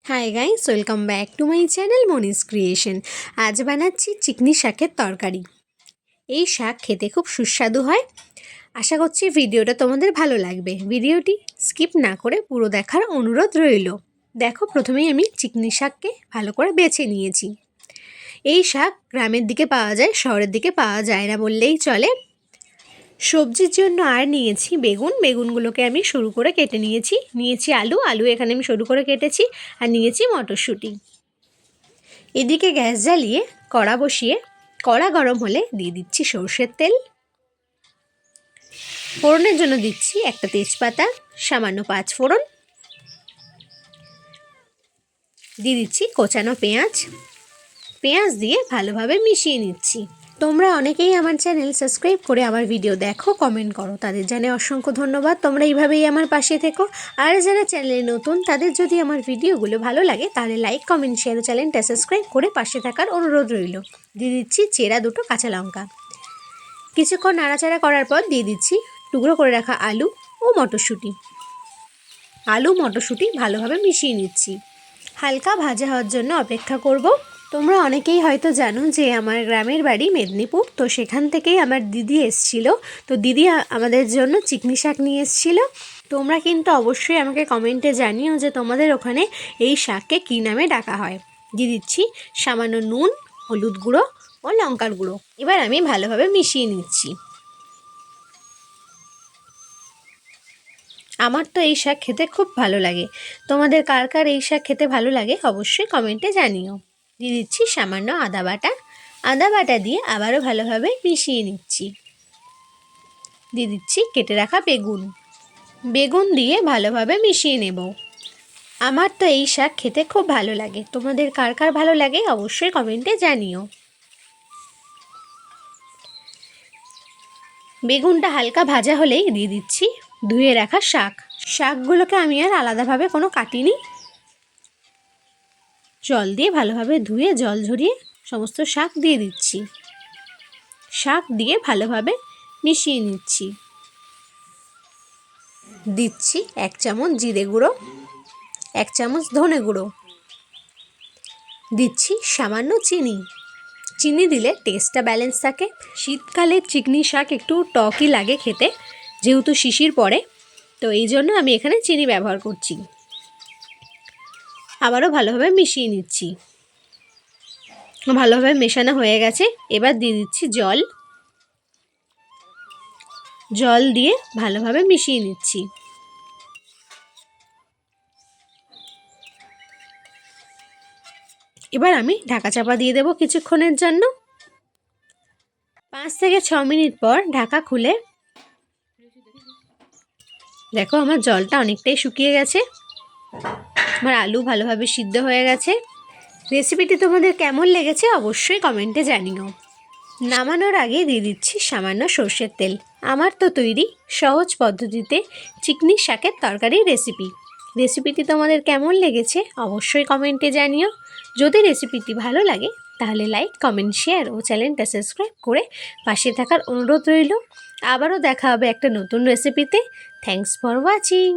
High guys, welcome back to my channel Moni's creation. আজ বানাচ্ছি চিকনি শাকের তরকারি। এই শাক খেতে খুব সুস্বাদু হয়। আশা করছি ভিডিওটা তোমাদের ভালো লাগবে। ভিডিওটি স্কিপ না করে পুরো দেখার অনুরোধ রইল। দেখো, প্রথমেই আমি চিকনি শাককে ভালো করে বেছে নিয়েছি। এই শাক গ্রামের দিকে পাওয়া যায়, শহরের দিকে পাওয়া যায় না বললেই চলে। সবজির জন্য আর নিয়েছি বেগুনগুলোকে আমি সরু করে কেটে নিয়েছি আলু এখানে আমি সরু করে কেটেছি, আর নিয়েছি মটরশুঁটি। এদিকে গ্যাস জ্বালিয়ে কড়া বসিয়ে কড়া গরম হলে দিয়ে দিচ্ছি সর্ষের তেল। ফোড়নের জন্য দিচ্ছি একটা তেজপাতা, সামান্য 5 ফোড়ন, দিয়ে দিচ্ছি কোচানো পেঁয়াজ দিয়ে ভালোভাবে মিশিয়ে নিচ্ছি। তোমরা অনেকেই আমার চ্যানেল সাবস্ক্রাইব করে আমার ভিডিও দেখো, কমেন্ট করো, তাদের জানে অসংখ্য ধন্যবাদ। তোমরা এইভাবেই আমার পাশে থেকো। আর যারা চ্যানেলে নতুন, তাদের যদি আমার ভিডিওগুলো ভালো লাগে তাহলে লাইক, কমেন্ট, শেয়ার, চ্যানেলটা সাবস্ক্রাইব করে পাশে থাকার অনুরোধ রইল। দিয়ে দিচ্ছি চেরা 2 কাঁচা লঙ্কা। কিছুক্ষণ নাড়াচাড়া করার পর দিয়ে দিচ্ছি টুকরো করে রাখা আলু ও মটরশুঁটি। আলু মটরশুঁটি ভালোভাবে মিশিয়ে নিচ্ছি। হালকা ভাজা হওয়ার জন্য অপেক্ষা করব। তোমরা অনেকেই হয়তো জানো যে আমার গ্রামের বাড়ি মেদিনীপুর, তো সেখান থেকেই আমার দিদি এসছিল। তো দিদি আমাদের জন্য চিকনি শাক নিয়ে এসছিল। তোমরা কিন্তু অবশ্যই আমাকে কমেন্টে জানিও যে তোমাদের ওখানে এই শাককে কী নামে ডাকা হয়। দিয়ে দিচ্ছি সামান্য নুন, হলুদ গুঁড়ো ও লঙ্কার গুঁড়ো। এবার আমি ভালোভাবে মিশিয়ে নিচ্ছি। আমার তো এই শাক খেতে খুব ভালো লাগে। তোমাদের কার কার এই শাক খেতে ভালো লাগে অবশ্যই কমেন্টে জানিও। দিয়ে দিচ্ছি সামান্য আদা বাটা দিয়ে আবারও ভালোভাবে মিশিয়ে নিচ্ছি। দিয়ে দিচ্ছি কেটে রাখা বেগুন দিয়ে ভালোভাবে মিশিয়ে নেব। আমার তো এই শাক খেতে খুব ভালো লাগে। তোমাদের কার কার ভালো লাগে অবশ্যই কমেন্টে জানিও। বেগুনটা হালকা ভাজা হলেই দিয়ে দিচ্ছি ধুয়ে রাখা শাকগুলোকে আমি আর আলাদাভাবে কোনো কাটিনি। জল দিয়ে ভালোভাবে ধুয়ে জল ঝরিয়ে সমস্ত শাক দিয়ে দিচ্ছি। শাক দিয়ে ভালোভাবে মিশিয়ে নিচ্ছি। দিচ্ছি 1 চামচ জিরে গুঁড়ো, 1 চামচ ধনে গুঁড়ো, দিচ্ছি সামান্য চিনি দিলে টেস্টটা ব্যালেন্স থাকে। শীতকালে চিকনি শাক একটু টকই লাগে খেতে, যেহেতু শিশির পড়ে, তো এই জন্য আমি এখানে চিনি ব্যবহার করছি। আবারও ভালোভাবে মিশিয়ে নিচ্ছি। ভালোভাবে মেশানো হয়ে গেছে। এবার দিয়ে দিচ্ছি জল দিয়ে ভালোভাবে মিশিয়ে নিচ্ছি। এবার আমি ঢাকা চাপা দিয়ে দেবো কিছুক্ষণের জন্য। 5 থেকে 6 মিনিট পর ঢাকা খুলে দেখো আমার জলটা অনেকটাই শুকিয়ে গেছে। আমার আলু ভালোভাবে সিদ্ধ হয়ে গেছে। রেসিপিটি তোমাদের কেমন লেগেছে অবশ্যই কমেন্টে জানিও। নামানোর আগে দিয়ে দিচ্ছি সামান্য সর্ষের তেল। আমার তো তৈরি সহজ পদ্ধতিতে চিকনি শাকের তরকারি রেসিপিটি তোমাদের কেমন লেগেছে অবশ্যই কমেন্টে জানিও। যদি রেসিপিটি ভালো লাগে তাহলে লাইক, কমেন্ট, শেয়ার ও চ্যানেলটা সাবস্ক্রাইব করে পাশে থাকার অনুরোধ রইল। আবারও দেখা হবে একটা নতুন রেসিপিতে। Thanks for watching.